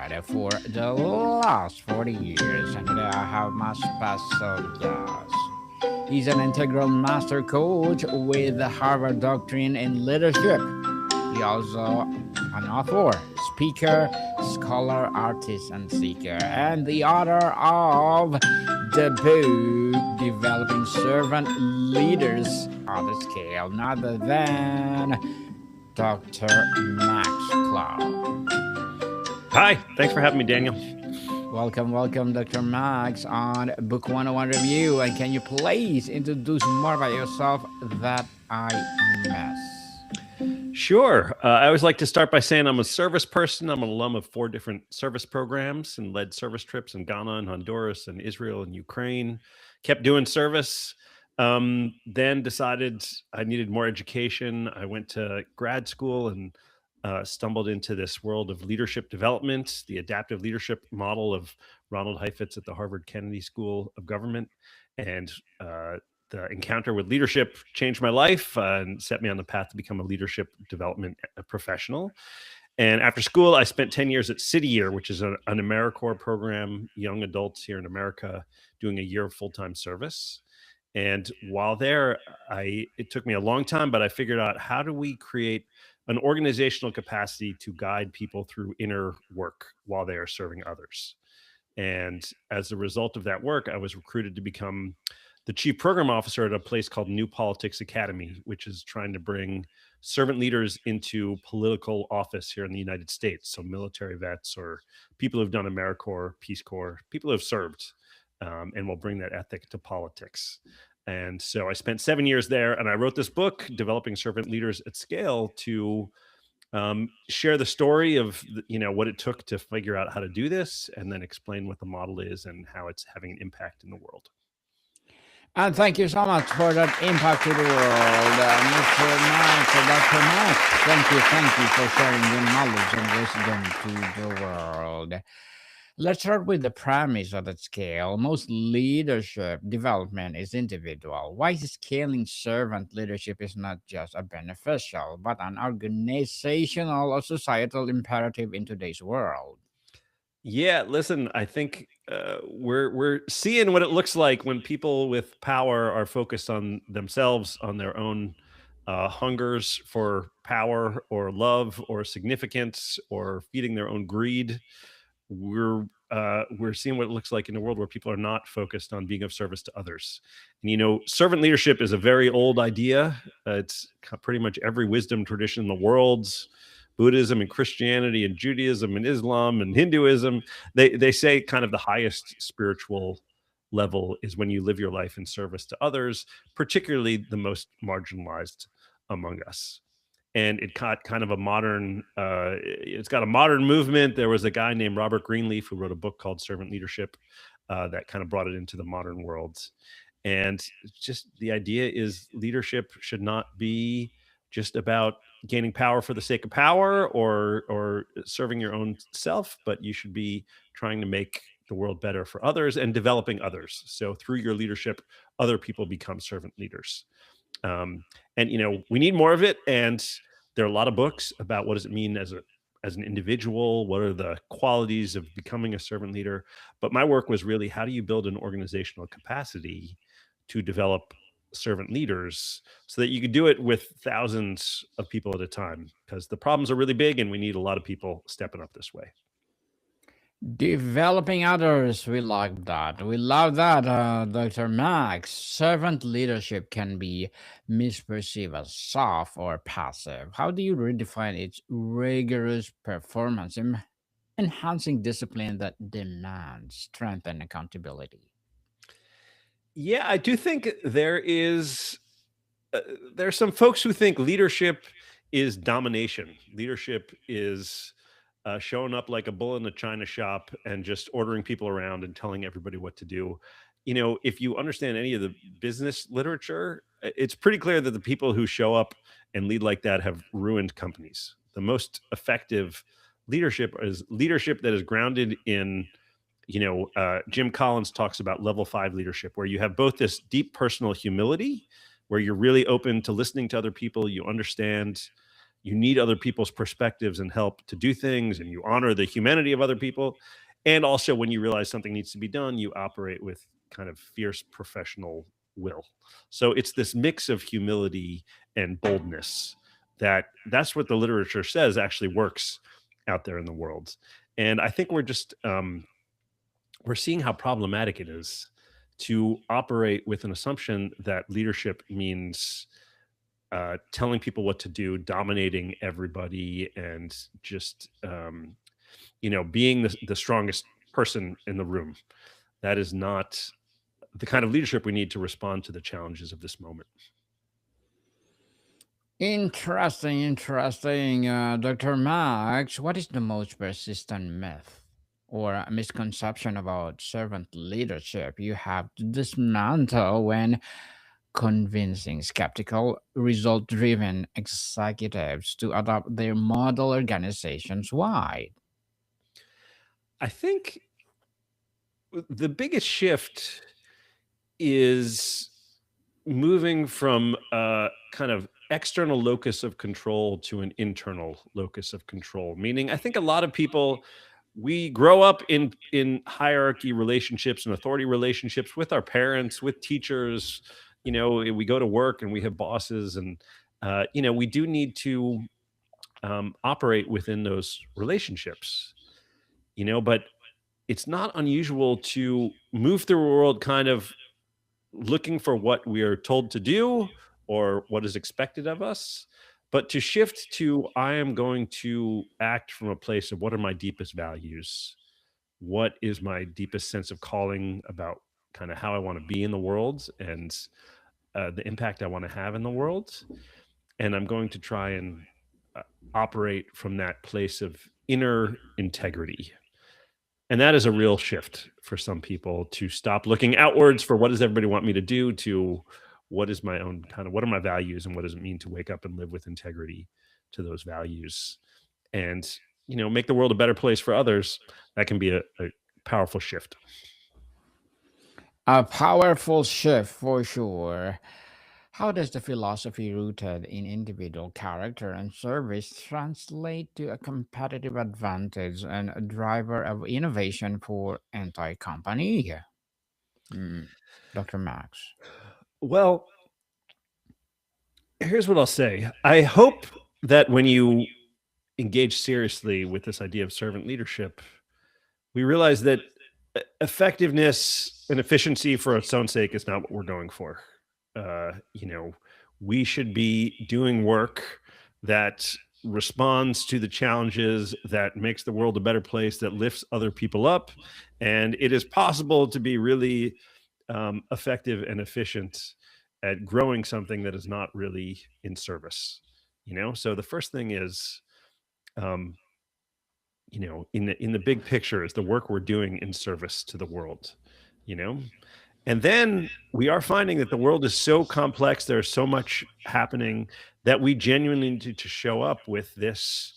God for the last 40 years, and today I have my special guest. He's an integral master coach with the Harvard Doctrine in Leadership. He also an author, speaker, scholar, artist, and seeker, and the author of the book Developing Servant Leaders on the Scale, none other than Dr. Max Klau. Hi, thanks for having me, Daniel. Welcome, Dr. Max, on Book 101 Review. And can you please introduce more about yourself that I miss? Sure. I always like to start by saying I'm a service person. I'm an alum of 4 different service programs and led service trips in Ghana and Honduras and Israel and Ukraine. Kept doing service. Then decided I needed more education. I went to grad school and stumbled into this world of leadership development, the adaptive leadership model of Ronald Heifetz at the Harvard Kennedy School of Government. And the encounter with leadership changed my life and set me on the path to become a leadership development professional. And after school, I spent 10 years at City Year, which is an AmeriCorps program, young adults here in America doing a year of full-time service. And while there, it took me a long time, but I figured out, how do we create an organizational capacity to guide people through inner work while they are serving others? And as a result of that work, I was recruited to become the chief program officer at a place called New Politics Academy, which is trying to bring servant leaders into political office here in the United States. So military vets or people who've done AmeriCorps, Peace Corps, people who have served, and will bring that ethic to politics. And so I spent 7 years there, and I wrote this book, Developing Servant Leaders at Scale, to share the story of what it took to figure out how to do this, and then explain what the model is and how it's having an impact in the world. And thank you so much for that impact to the world, Mr. Max, Dr. Max. Thank you for sharing your knowledge and wisdom to the world. Let's start with the premise of that scale. Most leadership development is individual. Why scaling servant leadership is not just a beneficial, but an organizational or societal imperative in today's world. Yeah, listen, I think we're seeing what it looks like when people with power are focused on themselves, on their own hungers for power or love or significance, or feeding their own greed. We're seeing what it looks like in a world where people are not focused on being of service to others. And servant leadership is a very old idea. It's pretty much every wisdom tradition in the world's Buddhism and Christianity and Judaism and Islam and Hinduism. They say kind of the highest spiritual level is when you live your life in service to others, particularly the most marginalized among us. And it got kind of a modern, it's got a modern movement. There was a guy named Robert Greenleaf who wrote a book called Servant Leadership that kind of brought it into the modern world. And just the idea is leadership should not be just about gaining power for the sake of power or serving your own self, but you should be trying to make the world better for others and developing others. So through your leadership, other people become servant leaders. And we need more of it. And there are a lot of books about what does it mean as an individual, what are the qualities of becoming a servant leader. But my work was really, how do you build an organizational capacity to develop servant leaders so that you could do it with thousands of people at a time? Because the problems are really big and we need a lot of people stepping up this way. Developing others, we like that. We love that, Dr. Max. Servant leadership can be misperceived as soft or passive. How do you redefine its rigorous performance in enhancing discipline that demands strength and accountability? Yeah, I do think there's some folks who think leadership is domination. Leadership is showing up like a bull in a china shop and just ordering people around and telling everybody what to do. If you understand any of the business literature, it's pretty clear that the people who show up and lead like that have ruined companies. The most effective leadership is leadership that is grounded in, Jim Collins talks about level 5 leadership, where you have both this deep personal humility, where you're really open to listening to other people, you understand you need other people's perspectives and help to do things, and you honor the humanity of other people. And also, when you realize something needs to be done, you operate with kind of fierce professional will. So it's this mix of humility and boldness that's what the literature says actually works out there in the world. And I think we're seeing how problematic it is to operate with an assumption that leadership means telling people what to do, dominating everybody, and just being the strongest person in the room. That is not the kind of leadership we need to respond to the challenges of this moment. Interesting. Dr. Max, what is the most persistent myth or misconception about servant leadership you have to dismantle when convincing skeptical, result driven executives to adopt their model organizations wide? I think the biggest shift is moving from a kind of external locus of control to an internal locus of control. Meaning, I think a lot of people, we grow up in hierarchy relationships and authority relationships with our parents, with teachers. We go to work and we have bosses, and we do need to operate within those relationships. But it's not unusual to move through a world kind of looking for what we are told to do or what is expected of us, but to shift to I am going to act from a place of what are my deepest values? What is my deepest sense of calling about kind of how I want to be in the world and the impact I want to have in the world? And I'm going to try and operate from that place of inner integrity. And that is a real shift for some people, to stop looking outwards for what does everybody want me to do, to what is my own kind of, what are my values, and what does it mean to wake up and live with integrity to those values, and make the world a better place for others. That can be a powerful shift. A powerful shift for sure. How does the philosophy rooted in individual character and service translate to a competitive advantage and a driver of innovation for entire company? Mm, Dr. Max. Well, here's what I'll say. I hope that when you engage seriously with this idea of servant leadership, we realize that effectiveness and efficiency for its own sake is not what we're going for. Uh, you know, we should be doing work that responds to the challenges, that makes the world a better place, that lifts other people up. And it is possible to be really effective and efficient at growing something that is not really in service. So the first thing is, um, in the big picture, is the work we're doing in service to the world. You know, and then we are finding that the world is so complex, there's so much happening, that we genuinely need to show up with this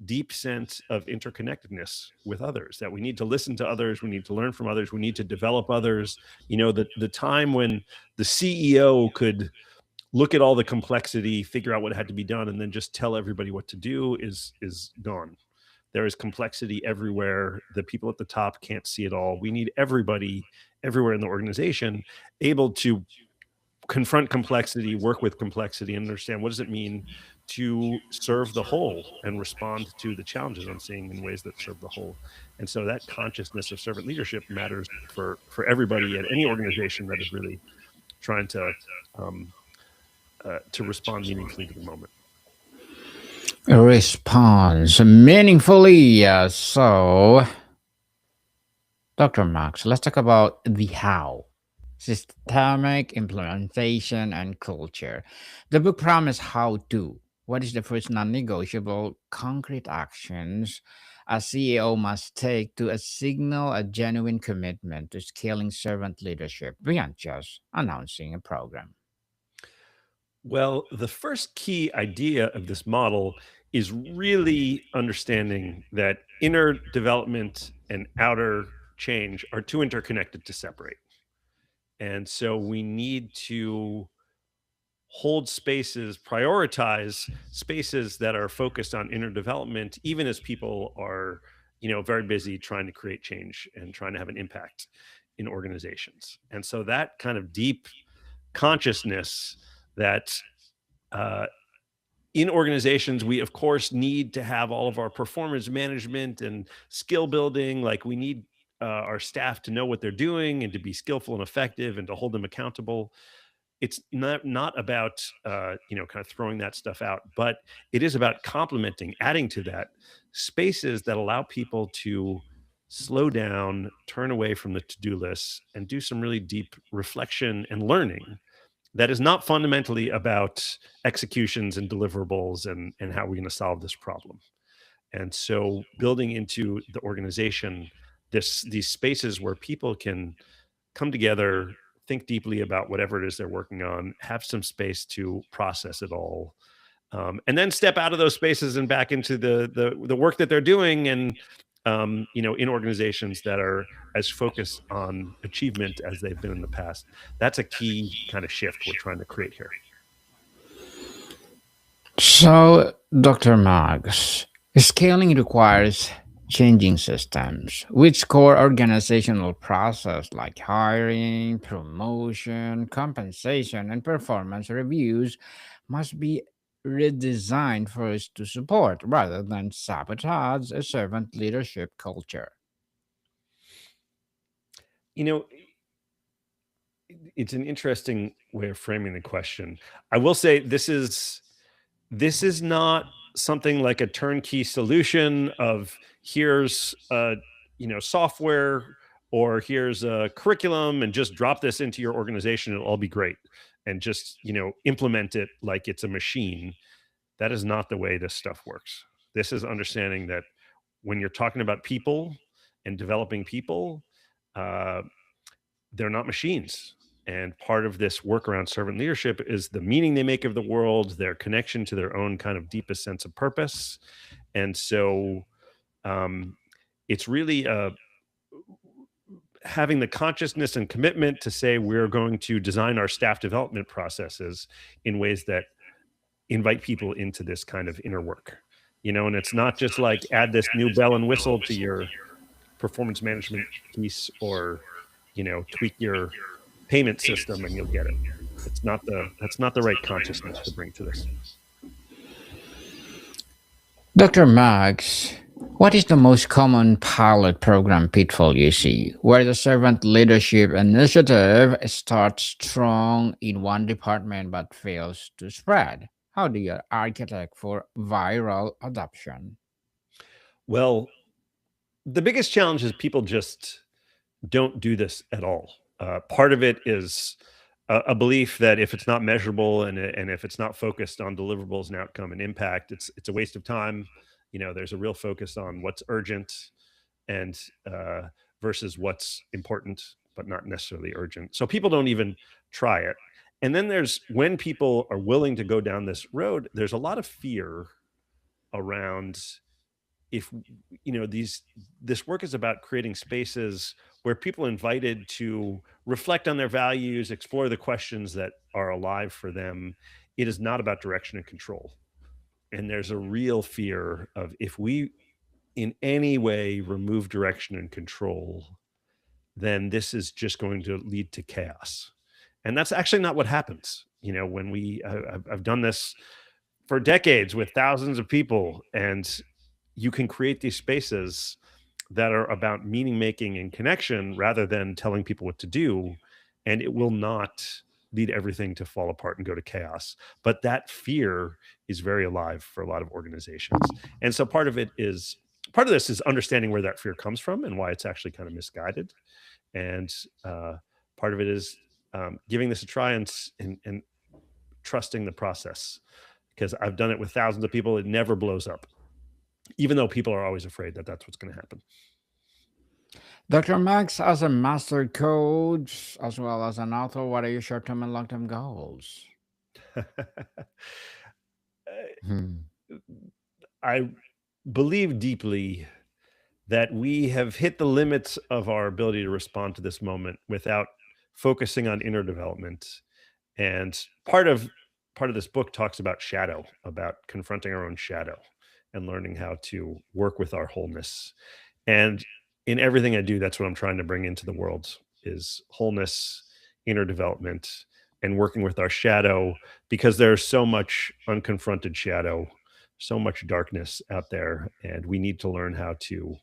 deep sense of interconnectedness with others, that we need to listen to others, we need to learn from others, we need to develop others. The time when the CEO could look at all the complexity, figure out what had to be done, and then just tell everybody what to do is gone. There is complexity everywhere. The people at the top can't see it all. We need everybody everywhere in the organization able to confront complexity, work with complexity, and understand what does it mean to serve the whole and respond to the challenges I'm seeing in ways that serve the whole. And so that consciousness of servant leadership matters for everybody at any organization that is really trying to respond meaningfully to the moment. Response meaningfully. So, Dr. Max, let's talk about the how. Systemic implementation and culture. The book promised how to. What is the first non negotiable concrete actions a CEO must take to signal a genuine commitment to scaling servant leadership beyond just announcing a program? Well, the first key idea of this model is really understanding that inner development and outer change are too interconnected to separate. And so we need to hold spaces, prioritize spaces that are focused on inner development, even as people are, very busy trying to create change and trying to have an impact in organizations. And so that kind of deep consciousness that uh, in organizations, we of course need to have all of our performance management and skill building. Like we need our staff to know what they're doing and to be skillful and effective and to hold them accountable. It's not about kind of throwing that stuff out, but it is about complementing, adding to that spaces that allow people to slow down, turn away from the to-do lists, and do some really deep reflection and learning that is not fundamentally about executions and deliverables and how we're going to solve this problem. And so building into the organization these spaces where people can come together, think deeply about whatever it is they're working on, have some space to process it all, and then step out of those spaces and back into the work that they're doing, and in organizations that are as focused on achievement as they've been in the past. That's a key kind of shift we're trying to create here. So, Dr. Marks, scaling requires changing systems, which core organizational process like hiring, promotion, compensation, and performance reviews must be redesigned for us to support rather than sabotage a servant leadership culture. You know, it's an interesting way of framing the question. I will say this is not something like a turnkey solution of here's software, or here's a curriculum and just drop this into your organization, it'll all be great, and just implement it like it's a machine. That is not the way this stuff works. This is understanding that when you're talking about people and developing people, uh, they're not machines. And part of this work around servant leadership is the meaning they make of the world, their connection to their own kind of deepest sense of purpose. And so um, it's really having the consciousness and commitment to say we're going to design our staff development processes in ways that invite people into this kind of inner work. And it's not just like add this new bell and whistle to your performance management piece, or tweak your payment system and you'll get it. That's not the right consciousness to bring to this. Dr. Marks, what is the most common pilot program pitfall you see where the servant leadership initiative starts strong in one department but fails to spread? How do you architect for viral adoption? Well, the biggest challenge is people just don't do this at all. Part of it is a belief that if it's not measurable and if it's not focused on deliverables and outcome and impact, it's a waste of time. There's a real focus on what's urgent and versus what's important but not necessarily urgent. So people don't even try it. And then there's when people are willing to go down this road, there's a lot of fear around if this work is about creating spaces where people are invited to reflect on their values, explore the questions that are alive for them. It is not about direction and control. And there's a real fear of if we in any way remove direction and control, then this is just going to lead to chaos. And that's actually not what happens. When I've done this for decades with thousands of people, and you can create these spaces that are about meaning making and connection rather than telling people what to do, and it will not lead everything to fall apart and go to chaos. But that fear is very alive for a lot of organizations. And so part of this is understanding where that fear comes from and why it's actually kind of misguided. And part of it is giving this a try and trusting the process, because I've done it with thousands of people. It never blows up, even though people are always afraid that that's what's going to happen. Dr. Max, as a master coach as well as an author, what are your short term and long term goals? Hmm. I believe deeply that we have hit the limits of our ability to respond to this moment without focusing on inner development. And part of part of this book talks about shadow, about confronting our own shadow and learning how to work with our wholeness. And in everything I do, that's what I'm trying to bring into the world is wholeness, inner development, and working with our shadow because there's so much unconfronted shadow, so much darkness out there, and we need to learn how to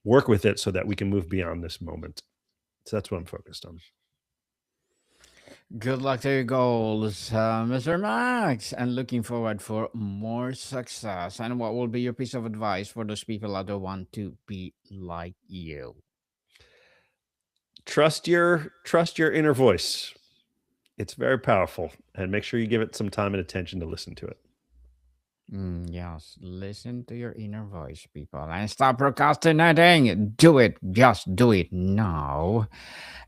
work with it so that we can move beyond this moment. So that's what I'm focused on. Good luck to your goals, Mr. Max, and looking forward for more success. And what will be your piece of advice for those people that don't want to be like you? Trust your inner voice. It's very powerful, and make sure you give it some time and attention to listen to it. Yes, listen to your inner voice, people, and stop procrastinating. Do it. Just do it now.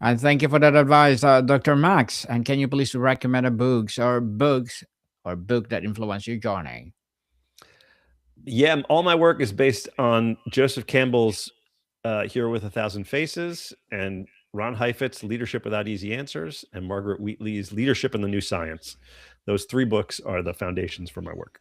And thank you for that advice, Dr. Max. And can you please recommend a book that influence your journey? Yeah, all my work is based on Joseph Campbell's Hero with a Thousand Faces and Ron Heifetz's Leadership Without Easy Answers and Margaret Wheatley's Leadership in the New Science. Those three books are the foundations for my work.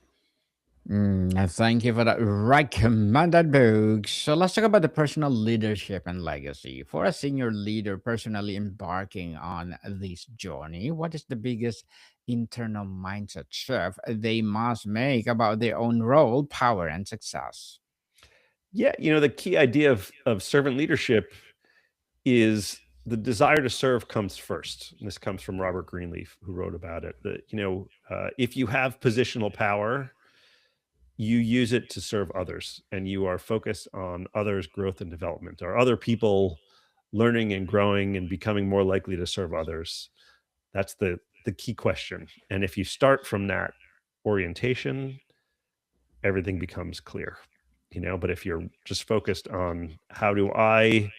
And thank you for that recommended book. So let's talk about the personal leadership and legacy. For a senior leader personally embarking on this journey, what is the biggest internal mindset shift they must make about their own role, power, and success? Yeah, the key idea of servant leadership is the desire to serve comes first. And this comes from Robert Greenleaf, who wrote about it. That if you have positional power, you use it to serve others, and you are focused on others' growth and development, or other people learning and growing and becoming more likely to serve others. That's the key question. And if you start from that orientation, everything becomes clear. But if you're just focused on how do I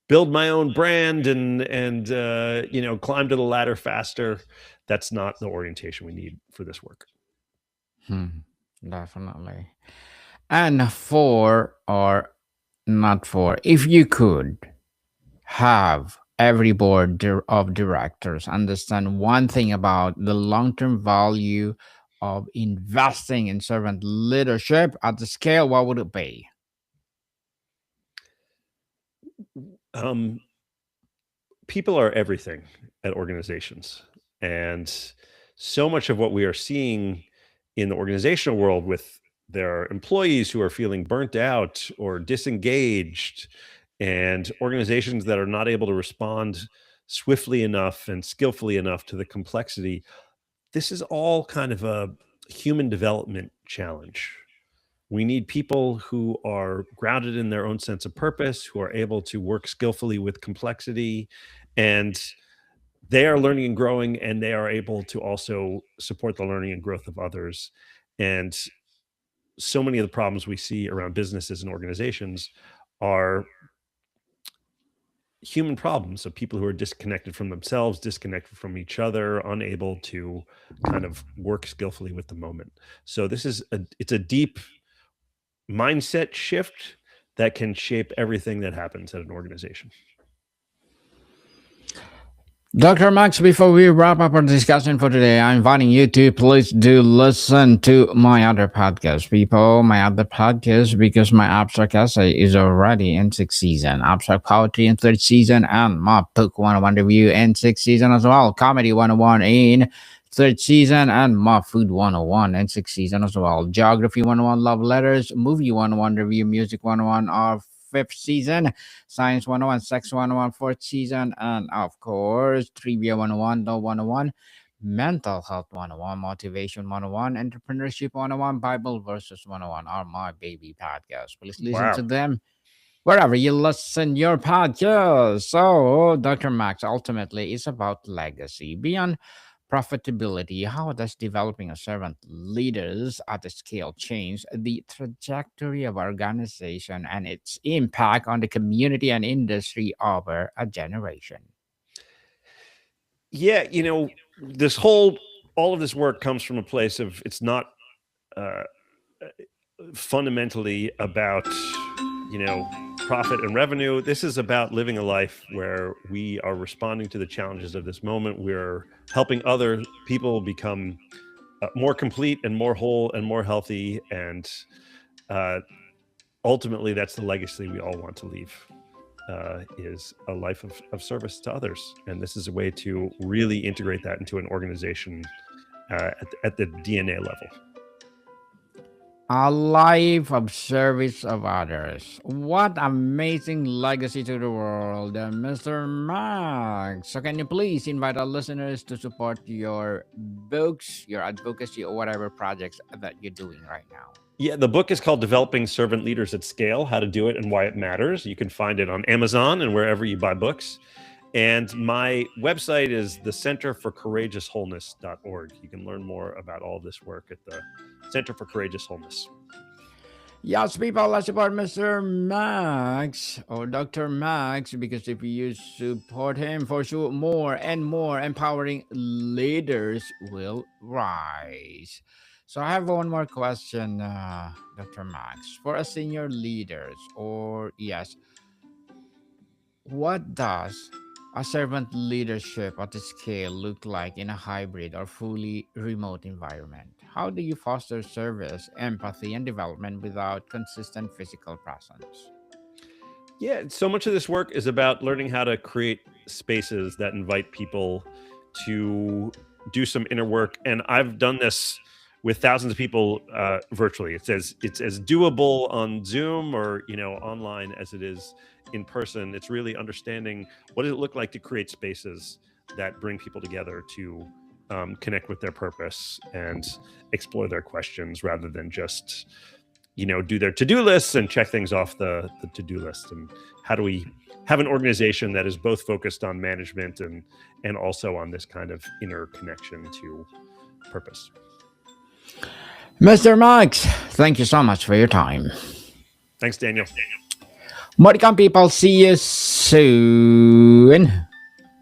build my own brand and climb to the ladder faster, that's not the orientation we need for this work. Hmm, definitely. And for or not for, if you could have every of directors understand one thing about the long-term value of investing in servant leadership at the scale, what would it be? um, People are everything at organizations, and so much of what we are seeing in the organizational world with their employees who are feeling burnt out or disengaged, and organizations that are not able to respond swiftly enough and skillfully enough to the complexity. This is all kind of a human development challenge. We need people who are grounded in their own sense of purpose, who are able to work skillfully with complexity, and they are learning and growing, and they are able to also support the learning and growth of others. And so many of the problems we see around businesses and organizations are human problems of people who are disconnected from themselves, disconnected from each other, unable to kind of work skillfully with the moment. So it's a deep mindset shift that can shape everything that happens at an organization. Dr. Max, before we wrap up our discussion for today, I'm inviting you to please do listen to my other podcast, people. My other podcast, because my abstract essay is already in sixth season, abstract poetry in third season, and my book 101 review in sixth season as well, comedy 101 in third season, and my food 101 in sixth season as well, geography 101, love letters, movie 101 review, music 101 of fifth season, Science 101, Sex 101, fourth season, and of course, Trivia 101, Law 101, Mental Health 101, Motivation 101, Entrepreneurship 101, Bible Verses 101 are my baby podcasts. Please listen Wow. to them wherever you listen your podcast. So, Dr. Max, ultimately, it's about legacy. Beyond profitability, how does developing a servant leaders at a scale change the trajectory of organization and its impact on the community and industry over a generation? Yeah, this whole all of this work comes from a place of it's not uh, fundamentally about, you know, profit and revenue. This is about living a life where we are responding to the challenges of this moment. We're helping other people become more complete and more whole and more healthy. And ultimately, that's the legacy we all want to leave. Is a life of service to others. And this is a way to really integrate that into an organization at the DNA level. A life of service of others. What amazing legacy to the world, Mr. Max. So can you please invite our listeners to support your books, your advocacy, or whatever projects that you're doing right now? Yeah, the book is called Developing Servant Leaders at Scale, How to Do It and Why It Matters. You can find it on Amazon and wherever you buy books. And my website is the centerforcourageouswholeness.org. You can learn more about all this work at the Center for Courageous Wholeness. Yes, people, let's support Mr. Max or Dr. Max, because if you support him, for sure, more and more empowering leaders will rise. So I have one more question, Dr. Max. For a senior leaders, or yes, what does a servant leadership at the scale look like in a hybrid or fully remote environment? How do you foster service, empathy, and development without consistent physical presence? Yeah, so much of this work is about learning how to create spaces that invite people to do some inner work. And I've done this with thousands of people virtually. It's as doable on Zoom or online as it is in person. It's really understanding what does it look like to create spaces that bring people together to connect with their purpose and explore their questions rather than just do their to-do lists and check things off the to-do list. And how do we have an organization that is both focused on management and also on this kind of inner connection to purpose? Mr. Max, thank you so much for your time. Thanks, Daniel. Modicum people, see you soon.